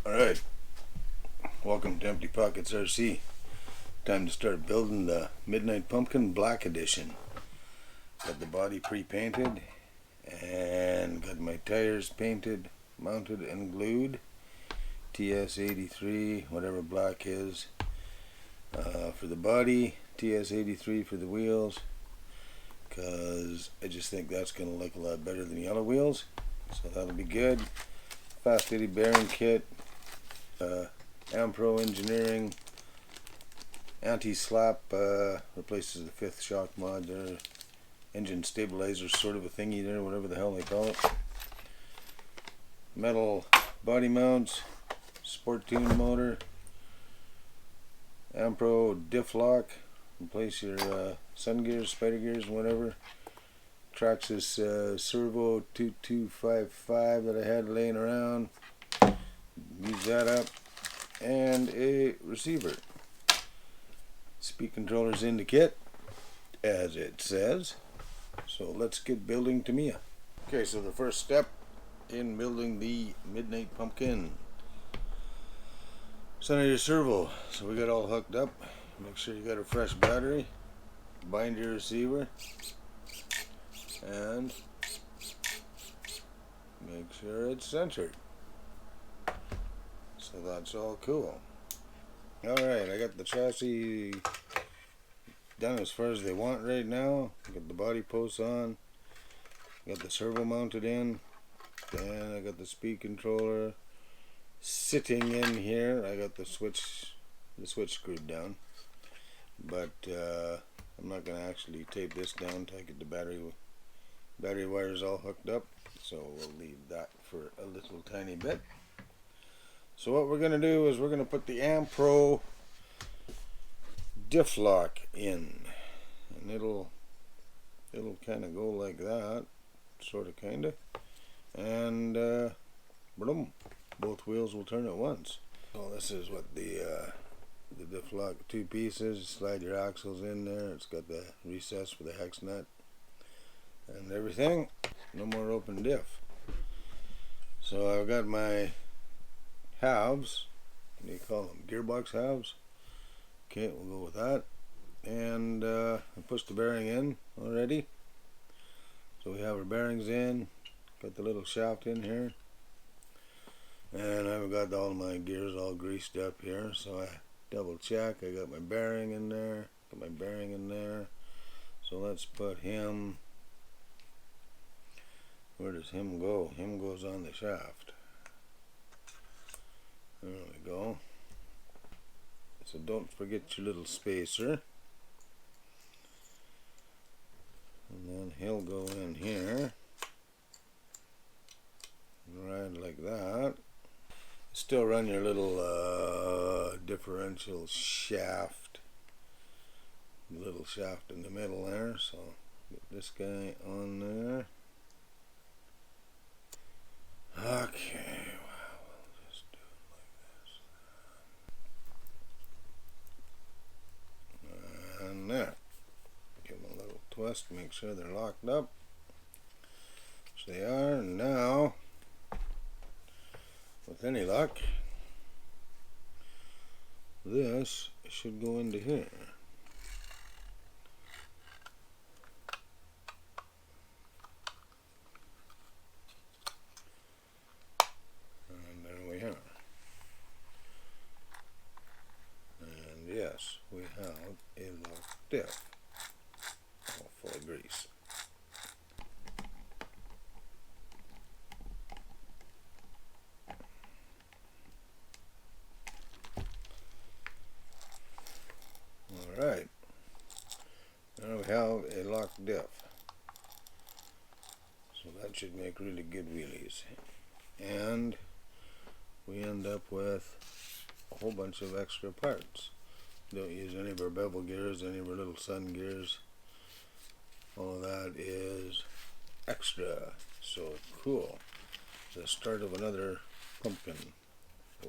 Alright, welcome to Empty Pockets RC. Time to start building the Midnight Pumpkin Black Edition. Got the body pre-painted and got my tires painted, mounted and glued. TS83, whatever black is for the body, TS83 for the wheels, because I just think that's going to look a lot better than yellow wheels, so that'll be good. Fast Eddy bearing kit, Ampro Engineering anti-slap, replaces the 5th shock mod there, engine stabilizer sort of a thingy there, whatever the hell they call it. Metal body mounts, sport tune motor, Ampro diff lock, replace your sun gears, spider gears, whatever. Traxxas Servo 2255 that I had laying around, use that up, and a receiver. Speed controller's in the kit, as it says. So let's get building Tamiya. Okay, so the first step in building the Midnight Pumpkin. Center your servo. So we got all hooked up. Make sure you got a fresh battery. Bind your receiver. And make sure it's centered. So that's all cool. Alright, I got the chassis done as far as they want right now. Got the body posts on. Got the servo mounted in. Then I got the speed controller sitting in here. I got the switch screwed down. But I'm not going to actually tape this down until I get the battery wires all hooked up. So we'll leave that for a little tiny bit. So what we're going to do is we're going to put the Ampro diff lock in, and it'll kind of go like that, sort of, kind of, and boom, both wheels will turn at once. So this is what the diff lock, 2 pieces. Slide your axles in there. It's got the recess for the hex nut and everything. No more open diff. So I've got my halves. What do you call them? Gearbox halves. Okay, we'll go with that. And I pushed the bearing in already. So we have our bearings in. Got the little shaft in here. And I've got all my gears all greased up here. So I double check. I got my bearing in there. Got my bearing in there. So let's put him. Where does him go? Him goes on the shaft. There we go. So don't forget your little spacer. And then he'll go in here. Right like that. Still run your little differential shaft. Little shaft in the middle there. So get this guy on there. Okay. There. Give them a little twist, make sure they're locked up. So they are. Now, with any luck, this should go into here. And there we are. And yes, we have a locked diff, all full of grease. Alright, now we have a locked diff, so that should make really good wheelies. And we end up with a whole bunch of extra parts. Don't use any of our bevel gears, any of our little sun gears. All of that is extra. So cool. The start of another pumpkin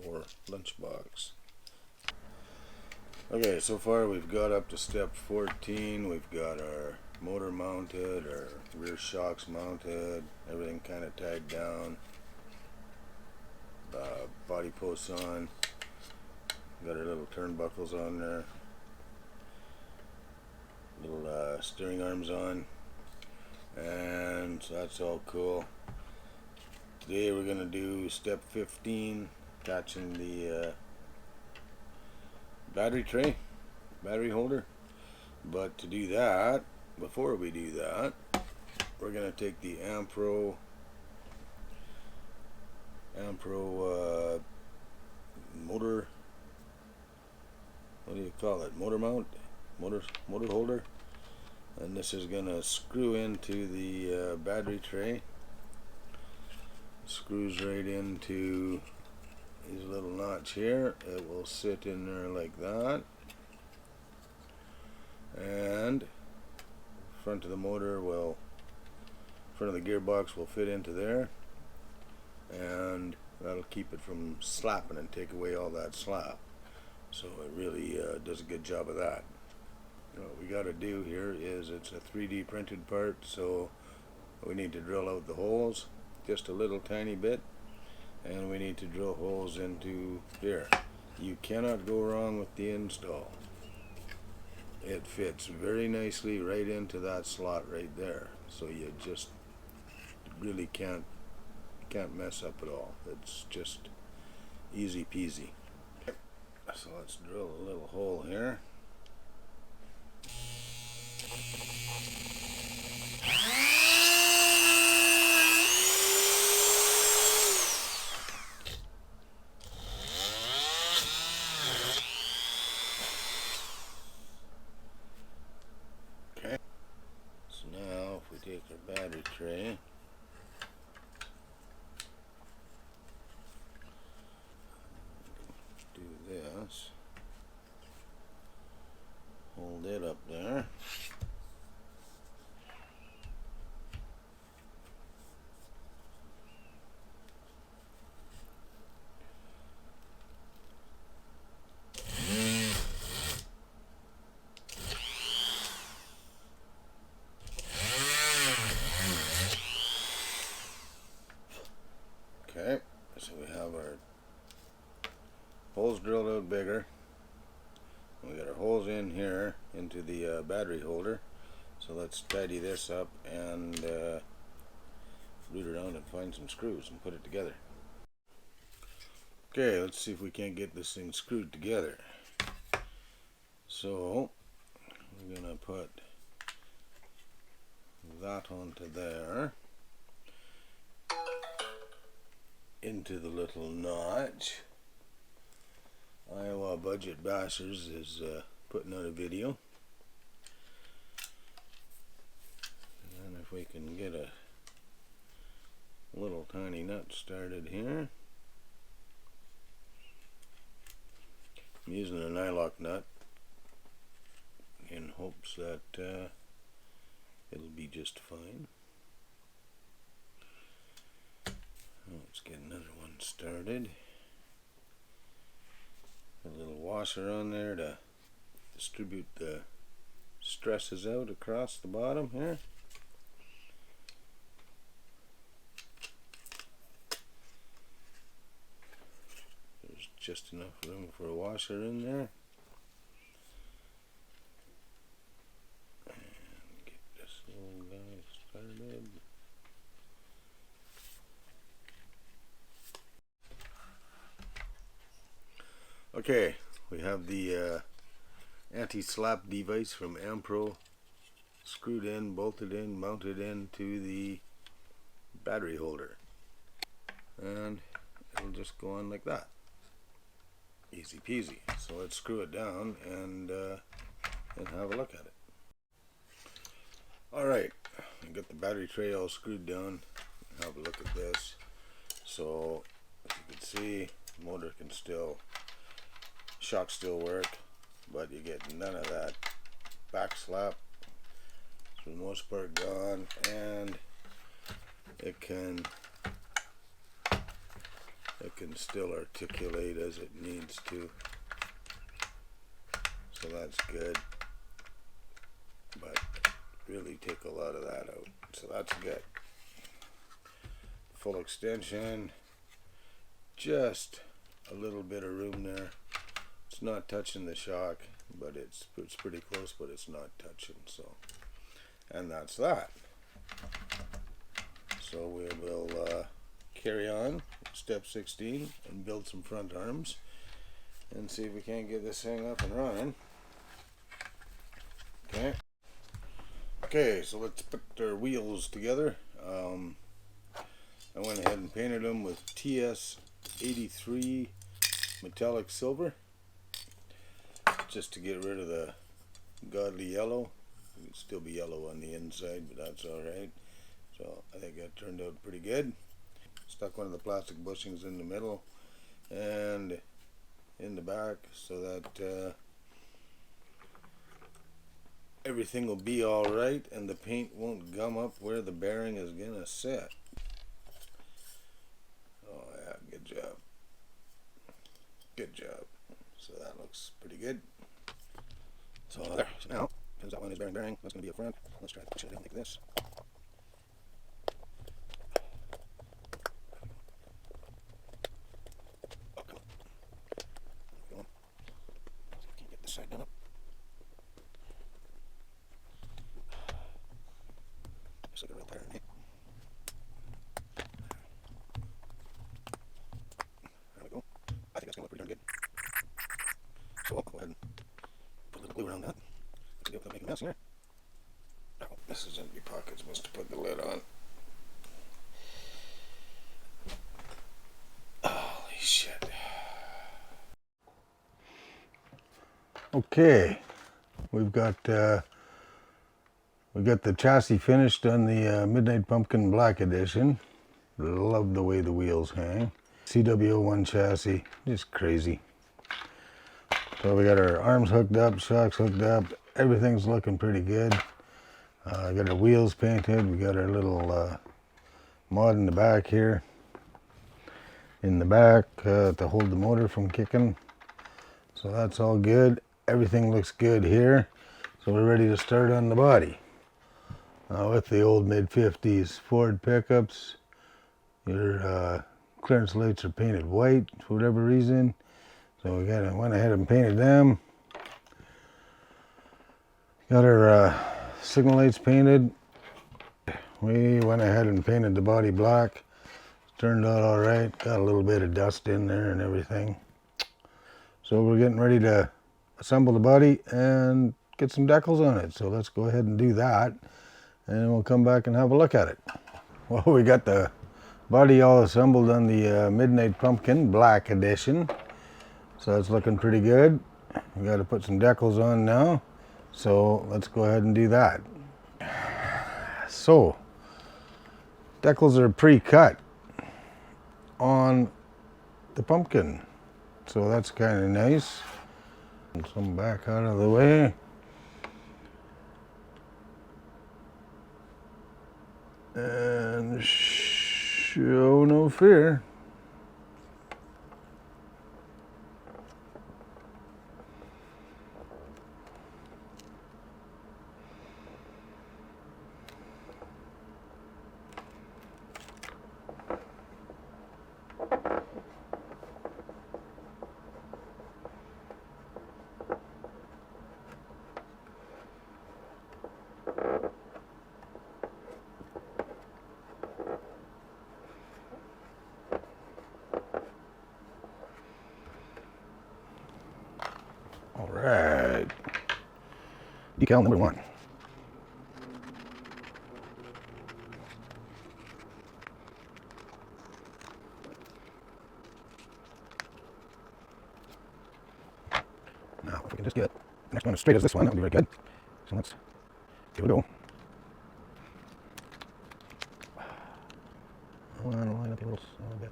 or lunchbox. Okay, so far we've got up to step 14. We've got our motor mounted, our rear shocks mounted, everything kind of tagged down. Body body posts on. Got our little turnbuckles on there. Little steering arms on. And so that's all cool. Today we're going to do step 15, attaching the battery tray, battery holder. But to do that, before we do that, we're going to take the Ampro motor, what do you call it, motor mount, motor holder, and this is going to screw into the battery tray. Screws right into these little notch here. It will sit in there like that, and front of the motor will, front of the gearbox will fit into there, and that'll keep it from slapping and take away all that slap. So it really does a good job of that. What we got to do here is, it's a 3D printed part, so we need to drill out the holes just a little tiny bit, and we need to drill holes into here. You cannot go wrong with the install. It fits very nicely right into that slot right there, so you just really can't mess up at all. It's just easy peasy. So let's drill a little hole here. Okay, so now if we take our battery tray, do this, hold it up there, okay, so we have our holes drilled out bigger. We got our holes in here into the battery holder. So let's tidy this up and root around and find some screws and put it together. Okay, let's see if we can't get this thing screwed together. So we're gonna put that onto there, into the little notch. Iowa Budget Bashers is putting out a video, and if we can get a little tiny nut started here, I'm using a nylock nut in hopes that it'll be just fine. Let's get another one started. A little washer on there to distribute the stresses out across the bottom here. There's just enough room for a washer in there. And get this little guy started. Okay, we have the anti-slap device from Ampro screwed in, bolted in, mounted into the battery holder, and it'll just go on like that. Easy peasy. So let's screw it down and have a look at it. Alright, I got the battery tray all screwed down. Have a look at this. So as you can see, the motor can still, shock still work, but you get none of that back slap. It's for the most part gone, and it can still articulate as it needs to, so that's good, but really take a lot of that out, so that's good. Full extension, just a little bit of room there. It's not touching the shock, but it's pretty close, but it's not touching. So, and that's that. So we will carry on step 16 and build some front arms and see if we can't get this thing up and running. Okay, so let's put our wheels together. I went ahead and painted them with TS83 metallic silver, just to get rid of the godly yellow. It'd still be yellow on the inside, but that's alright. So I think that turned out pretty good. Stuck one of the plastic bushings in the middle and in the back so that everything will be alright and the paint won't gum up where the bearing is gonna sit. Oh yeah, good job. Good job. So that looks pretty good. So there. So now, because that one is bearing, that's gonna be up front. Let's try to push it down like this. Oh, come on. There we go. Can't get this side done up. Just look at it right there, eh? There we go. I think that's gonna look pretty darn good. So I'll go ahead and put a little glue around that. Let's get without making a mess here. Oh, this is empty pockets. Must have put the lid on. Holy shit. Okay, we've got the chassis finished on the Midnight Pumpkin Black Edition. Love the way the wheels hang. CW01 chassis, just crazy. So we got our arms hooked up, shocks hooked up, everything's looking pretty good. Got our wheels painted, we got our little mod in the back here. In the back to hold the motor from kicking. So that's all good. Everything looks good here. So we're ready to start on the body. With the old mid-50s Ford pickups, your clearance lights are painted white for whatever reason. So we went ahead and painted them. Got our signal lights painted. We went ahead and painted the body black. Turned out all right. Got a little bit of dust in there and everything. So we're getting ready to assemble the body and get some decals on it. So let's go ahead and do that. And we'll come back and have a look at it. Well, we got the body all assembled on the Midnight Pumpkin Black Edition. So it's looking pretty good. We got to put some decals on now. So let's go ahead and do that. So, decals are pre-cut on the pumpkin. So that's kind of nice. And some back out of the way. And show no fear. All right, decal number 1. Now, if we can just get the next one as straight as this one, that would be very good. So let's give it a go. I want to line up a little bit.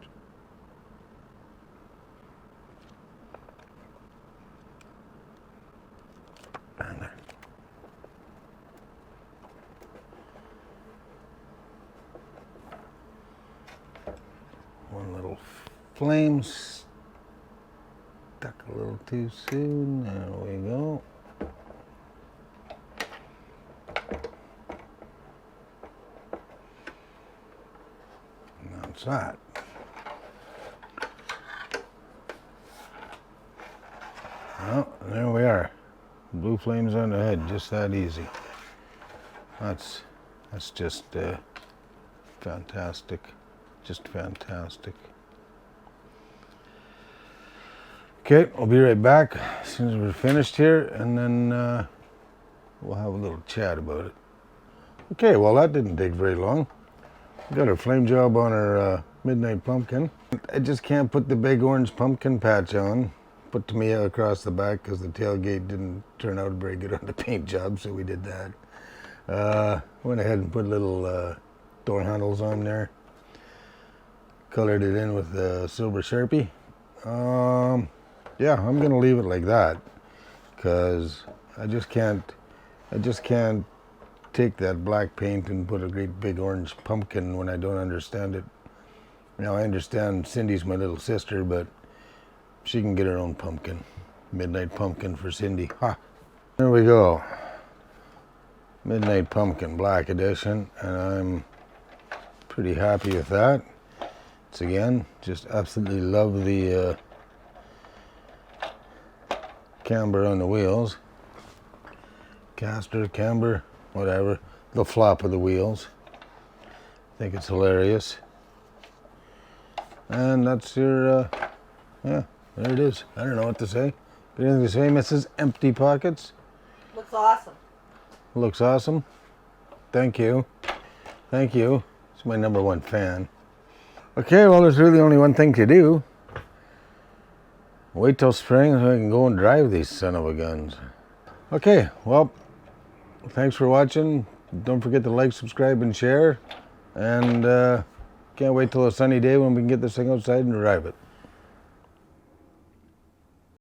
And there. One little flame stuck a little too soon. There we go. And that's that. Well, there we are. Blue flames on the head, just that easy. That's just fantastic. Just fantastic. Okay, I'll be right back as soon as we're finished here, and then we'll have a little chat about it. Okay, well that didn't take very long. We got our flame job on our midnight pumpkin. I just can't put the big orange pumpkin patch on. Put Tamiya across the back because the tailgate didn't turn out very good on the paint job, so we did that. Went ahead and put little door handles on there. Colored it in with the silver Sharpie. Yeah, I'm gonna leave it like that because I just can't take that black paint and put a great big orange pumpkin when I don't understand it. Now I understand Cindy's my little sister, but she can get her own pumpkin. Midnight pumpkin for Cindy. Ha! There we go. Midnight pumpkin black edition, and I'm pretty happy with that. It's again, just absolutely love the camber on the wheels. Caster, camber, whatever. The flop of the wheels. I think it's hilarious. And that's your, yeah, there it is. I don't know what to say. Got anything to say, Mrs. Empty Pockets? Looks awesome. Looks awesome. Thank you. Thank you. It's my #1 fan. Okay, well, there's really only one thing to do. Wait till spring so I can go and drive these son of a guns. Okay, well, thanks for watching. Don't forget to like, subscribe, and share. And can't wait till a sunny day when we can get this thing outside and drive it.